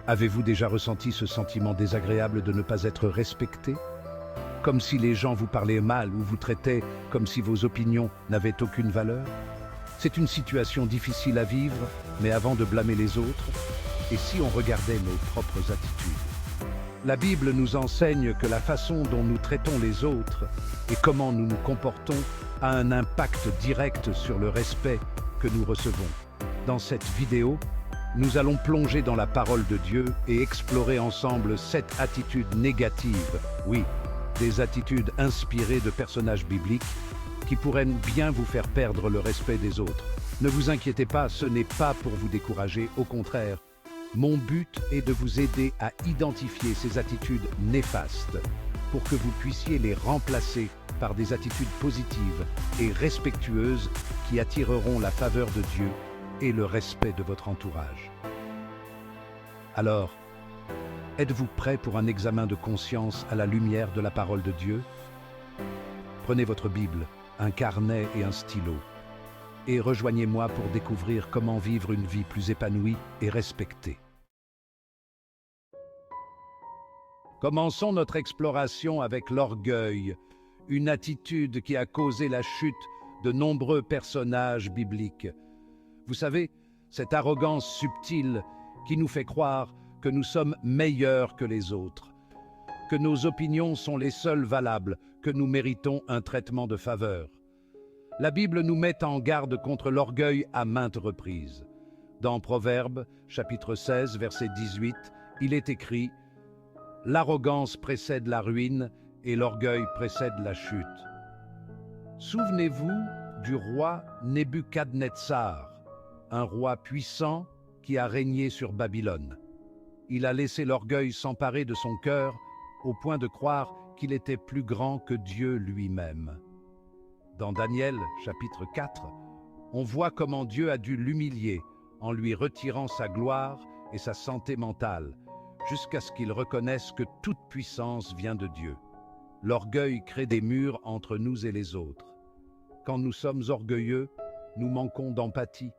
Avez-vous déjà ressenti ce sentiment désagréable de ne pas être respecté? Comme si les gens vous parlaient mal ou vous traitaient comme si vos opinions n'avaient aucune valeur? C'est une situation difficile à vivre, mais avant de blâmer les autres, et si on regardait nos propres attitudes? La Bible nous enseigne que la façon dont nous traitons les autres et comment nous nous comportons a un impact direct sur le respect que nous recevons. Dans cette vidéo, nous allons plonger dans la parole de Dieu et explorer ensemble 7 attitudes négatives, oui, des attitudes inspirées de personnages bibliques qui pourraient bien vous faire perdre le respect des autres. Ne vous inquiétez pas, ce n'est pas pour vous décourager, au contraire. Mon but est de vous aider à identifier ces attitudes néfastes pour que vous puissiez les remplacer par des attitudes positives et respectueuses qui attireront la faveur de Dieu et le respect de votre entourage. Alors, êtes-vous prêt pour un examen de conscience à la lumière de la parole de Dieu? Prenez votre Bible, un carnet et un stylo, et rejoignez-moi pour découvrir comment vivre une vie plus épanouie et respectée. Commençons notre exploration avec l'orgueil, une attitude qui a causé la chute de nombreux personnages bibliques. Vous savez, cette arrogance subtile qui nous fait croire que nous sommes meilleurs que les autres, que nos opinions sont les seules valables, que nous méritons un traitement de faveur. La Bible nous met en garde contre l'orgueil à maintes reprises. Dans Proverbes, chapitre 16, verset 18, il est écrit « L'arrogance précède la ruine et l'orgueil précède la chute. » Souvenez-vous du roi Nebuchadnezzar, un roi puissant qui a régné sur Babylone. Il a laissé l'orgueil s'emparer de son cœur au point de croire qu'il était plus grand que Dieu lui-même. Dans Daniel, chapitre 4, on voit comment Dieu a dû l'humilier en lui retirant sa gloire et sa santé mentale, jusqu'à ce qu'il reconnaisse que toute puissance vient de Dieu. L'orgueil crée des murs entre nous et les autres. Quand nous sommes orgueilleux, nous manquons d'empathie.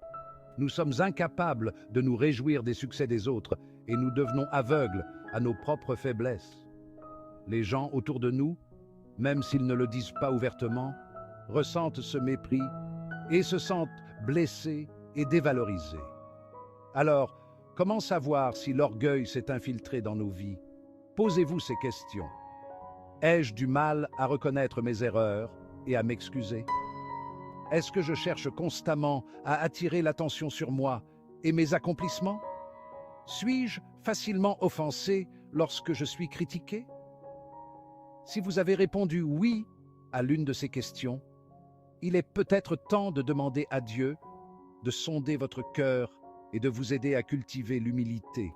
Nous sommes incapables de nous réjouir des succès des autres et nous devenons aveugles à nos propres faiblesses. Les gens autour de nous, même s'ils ne le disent pas ouvertement, ressentent ce mépris et se sentent blessés et dévalorisés. Alors, comment savoir si l'orgueil s'est infiltré dans nos vies? Posez-vous ces questions. Ai-je du mal à reconnaître mes erreurs et à m'excuser? Est-ce que je cherche constamment à attirer l'attention sur moi et mes accomplissements? Suis-je facilement offensé lorsque je suis critiqué? Si vous avez répondu oui à l'une de ces questions, il est peut-être temps de demander à Dieu de sonder votre cœur et de vous aider à cultiver l'humilité.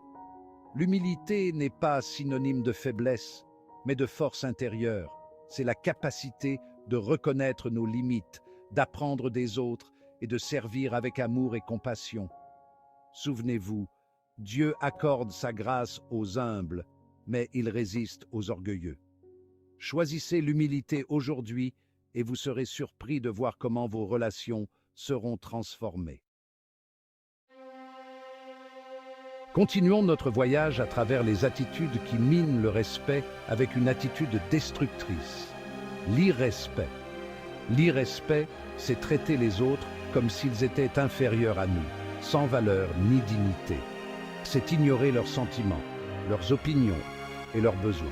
L'humilité n'est pas synonyme de faiblesse, mais de force intérieure. C'est la capacité de reconnaître nos limites, d'apprendre des autres et de servir avec amour et compassion. Souvenez-vous, Dieu accorde sa grâce aux humbles, mais il résiste aux orgueilleux. Choisissez l'humilité aujourd'hui et vous serez surpris de voir comment vos relations seront transformées. Continuons notre voyage à travers les attitudes qui minent le respect avec une attitude destructrice, l'irrespect. L'irrespect, c'est traiter les autres comme s'ils étaient inférieurs à nous, sans valeur ni dignité. C'est ignorer leurs sentiments, leurs opinions et leurs besoins.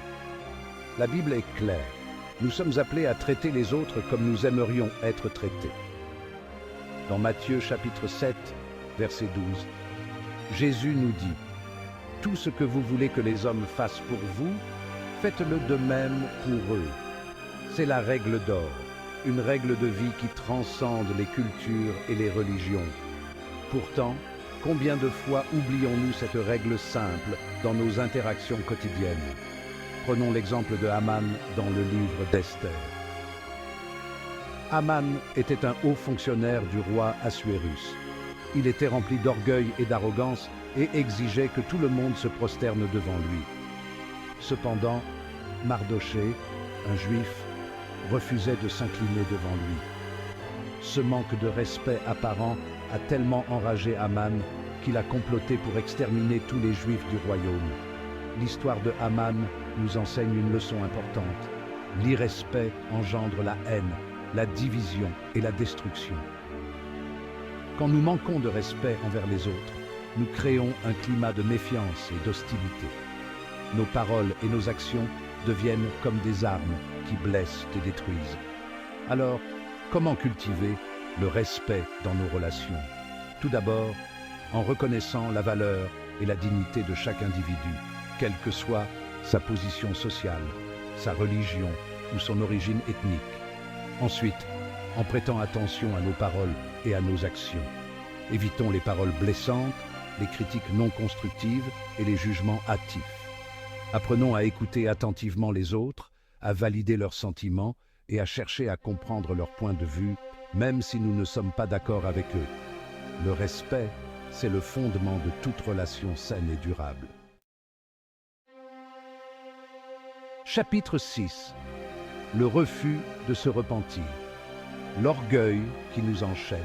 La Bible est claire. Nous sommes appelés à traiter les autres comme nous aimerions être traités. Dans Matthieu chapitre 7, verset 12, Jésus nous dit « Tout ce que vous voulez que les hommes fassent pour vous, faites-le de même pour eux. » C'est la règle d'or, une règle de vie qui transcende les cultures et les religions. Pourtant, combien de fois oublions-nous cette règle simple dans nos interactions quotidiennes? Prenons l'exemple de Haman dans le livre d'Esther. Haman était un haut fonctionnaire du roi Assuérus. Il était rempli d'orgueil et d'arrogance et exigeait que tout le monde se prosterne devant lui. Cependant, Mardochée, un juif, refusait de s'incliner devant lui. Ce manque de respect apparent a tellement enragé Haman qu'il a comploté pour exterminer tous les Juifs du royaume. L'histoire de Haman nous enseigne une leçon importante. L'irrespect engendre la haine, la division et la destruction. Quand nous manquons de respect envers les autres, nous créons un climat de méfiance et d'hostilité. Nos paroles et nos actions deviennent comme des armes qui blessent et détruisent. Alors, comment cultiver le respect dans nos relations? Tout d'abord, en reconnaissant la valeur et la dignité de chaque individu, quelle que soit sa position sociale, sa religion ou son origine ethnique. Ensuite, en prêtant attention à nos paroles et à nos actions. Évitons les paroles blessantes, les critiques non constructives et les jugements hâtifs. Apprenons à écouter attentivement les autres, à valider leurs sentiments et à chercher à comprendre leur point de vue, même si nous ne sommes pas d'accord avec eux. Le respect, c'est le fondement de toute relation saine et durable. Chapitre 6. Le refus de se repentir. L'orgueil qui nous enchaîne.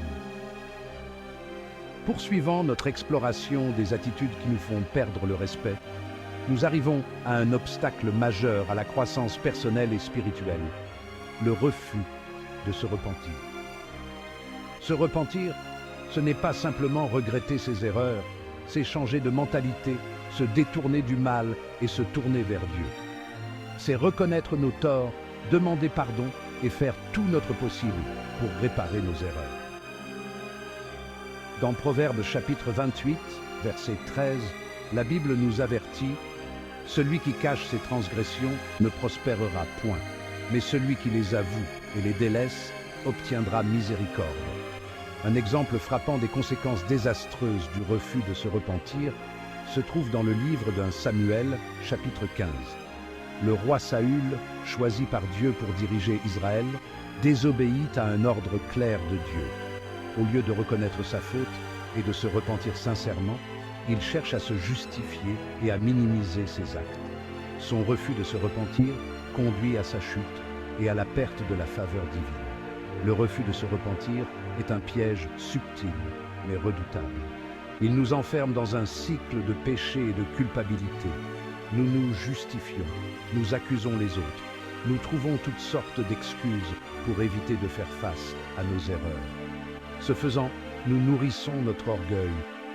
Poursuivant notre exploration des attitudes qui nous font perdre le respect, nous arrivons à un obstacle majeur à la croissance personnelle et spirituelle, le refus de se repentir. Se repentir, ce n'est pas simplement regretter ses erreurs, c'est changer de mentalité, se détourner du mal et se tourner vers Dieu. C'est reconnaître nos torts, demander pardon et faire tout notre possible pour réparer nos erreurs. Dans Proverbes chapitre 28, verset 13, la Bible nous avertit « Celui qui cache ses transgressions ne prospérera point, mais celui qui les avoue et les délaisse obtiendra miséricorde. » Un exemple frappant des conséquences désastreuses du refus de se repentir se trouve dans le livre d'un Samuel, chapitre 15. Le roi Saül, choisi par Dieu pour diriger Israël, désobéit à un ordre clair de Dieu. Au lieu de reconnaître sa faute et de se repentir sincèrement, il cherche à se justifier et à minimiser ses actes. Son refus de se repentir conduit à sa chute et à la perte de la faveur divine. Le refus de se repentir est un piège subtil mais redoutable. Il nous enferme dans un cycle de péché et de culpabilité. Nous nous justifions, nous accusons les autres, nous trouvons toutes sortes d'excuses pour éviter de faire face à nos erreurs. Ce faisant, nous nourrissons notre orgueil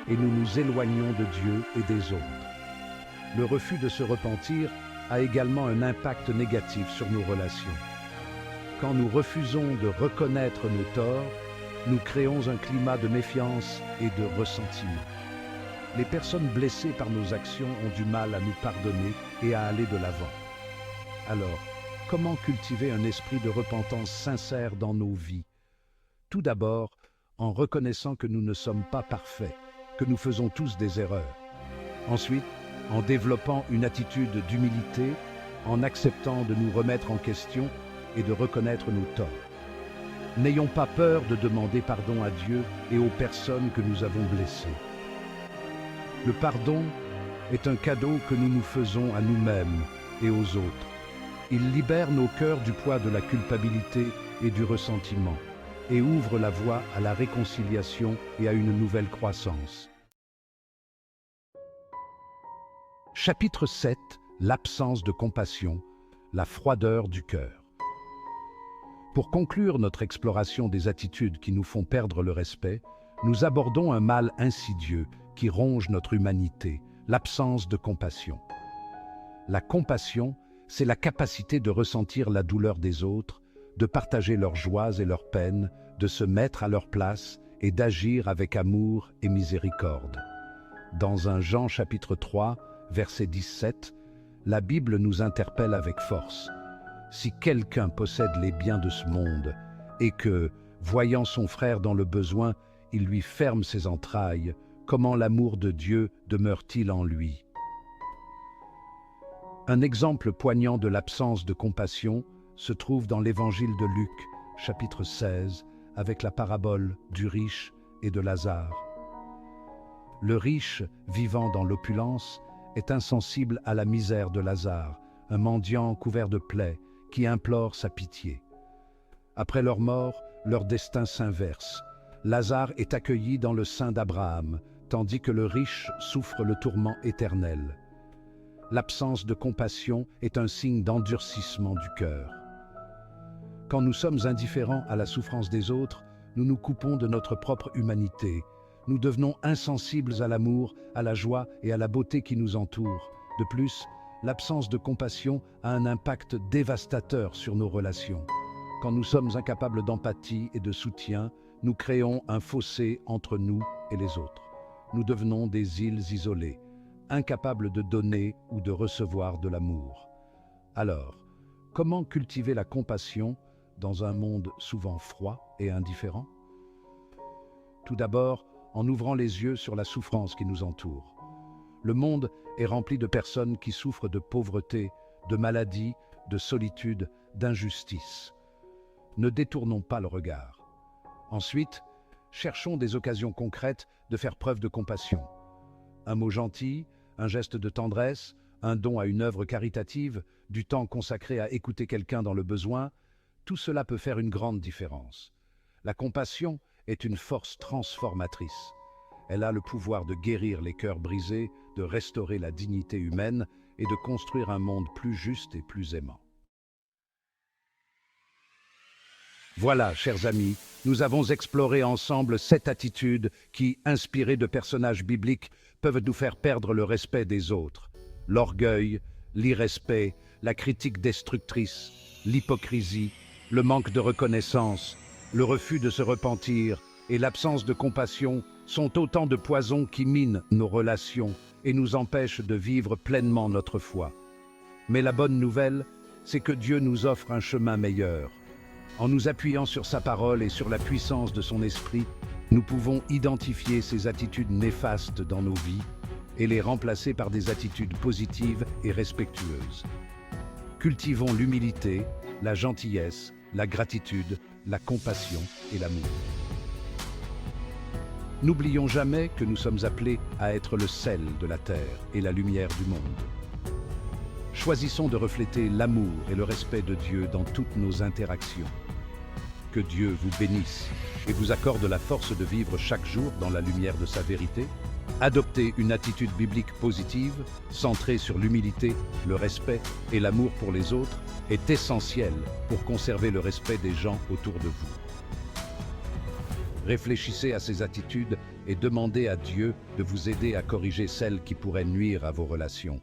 et nous nous éloignons de Dieu et des autres. Le refus de se repentir a également un impact négatif sur nos relations. Quand nous refusons de reconnaître nos torts, nous créons un climat de méfiance et de ressentiment. Les personnes blessées par nos actions ont du mal à nous pardonner et à aller de l'avant. Alors, comment cultiver un esprit de repentance sincère dans nos vies? Tout d'abord, en reconnaissant que nous ne sommes pas parfaits, que nous faisons tous des erreurs. Ensuite, en développant une attitude d'humilité, en acceptant de nous remettre en question et de reconnaître nos torts. N'ayons pas peur de demander pardon à Dieu et aux personnes que nous avons blessées. Le pardon est un cadeau que nous nous faisons à nous-mêmes et aux autres. Il libère nos cœurs du poids de la culpabilité et du ressentiment et ouvre la voie à la réconciliation et à une nouvelle croissance. Chapitre 7. L'absence de compassion, la froideur du cœur. Pour conclure notre exploration des attitudes qui nous font perdre le respect, nous abordons un mal insidieux qui ronge notre humanité, l'absence de compassion. La compassion, c'est la capacité de ressentir la douleur des autres, de partager leurs joies et leurs peines, de se mettre à leur place et d'agir avec amour et miséricorde. Dans 1 Jean chapitre 3, verset 17, la Bible nous interpelle avec force. Si quelqu'un possède les biens de ce monde et que, voyant son frère dans le besoin, il lui ferme ses entrailles, comment l'amour de Dieu demeure-t-il en lui? Un exemple poignant de l'absence de compassion se trouve dans l'évangile de Luc, chapitre 16, avec la parabole du riche et de Lazare. Le riche, vivant dans l'opulence, est insensible à la misère de Lazare, un mendiant couvert de plaies qui implore sa pitié. Après leur mort, leur destin s'inverse. Lazare est accueilli dans le sein d'Abraham, tandis que le riche souffre le tourment éternel. L'absence de compassion est un signe d'endurcissement du cœur. Quand nous sommes indifférents à la souffrance des autres, nous nous coupons de notre propre humanité. Nous devenons insensibles à l'amour, à la joie et à la beauté qui nous entourent. De plus, l'absence de compassion a un impact dévastateur sur nos relations. Quand nous sommes incapables d'empathie et de soutien, nous créons un fossé entre nous et les autres. Nous devenons des îles isolées, incapables de donner ou de recevoir de l'amour. Alors, comment cultiver la compassion dans un monde souvent froid et indifférent? Tout d'abord, en ouvrant les yeux sur la souffrance qui nous entoure. Le monde est rempli de personnes qui souffrent de pauvreté, de maladie, de solitude, d'injustice. Ne détournons pas le regard. Ensuite, cherchons des occasions concrètes de faire preuve de compassion. Un mot gentil, un geste de tendresse, un don à une œuvre caritative, du temps consacré à écouter quelqu'un dans le besoin, tout cela peut faire une grande différence. La compassion est une force transformatrice. Elle a le pouvoir de guérir les cœurs brisés, de restaurer la dignité humaine et de construire un monde plus juste et plus aimant. Voilà, chers amis, nous avons exploré ensemble 7 attitudes qui, inspirées de personnages bibliques, peuvent nous faire perdre le respect des autres. L'orgueil, l'irrespect, la critique destructrice, l'hypocrisie, le manque de reconnaissance, le refus de se repentir et l'absence de compassion sont autant de poisons qui minent nos relations et nous empêchent de vivre pleinement notre foi. Mais la bonne nouvelle, c'est que Dieu nous offre un chemin meilleur. En nous appuyant sur sa parole et sur la puissance de son esprit, nous pouvons identifier ces attitudes néfastes dans nos vies et les remplacer par des attitudes positives et respectueuses. Cultivons l'humilité, la gentillesse, la gratitude, la compassion et l'amour. N'oublions jamais que nous sommes appelés à être le sel de la terre et la lumière du monde. Choisissons de refléter l'amour et le respect de Dieu dans toutes nos interactions. Que Dieu vous bénisse et vous accorde la force de vivre chaque jour dans la lumière de sa vérité. Adopter une attitude biblique positive, centrée sur l'humilité, le respect et l'amour pour les autres, est essentiel pour conserver le respect des gens autour de vous. Réfléchissez à ces attitudes et demandez à Dieu de vous aider à corriger celles qui pourraient nuire à vos relations.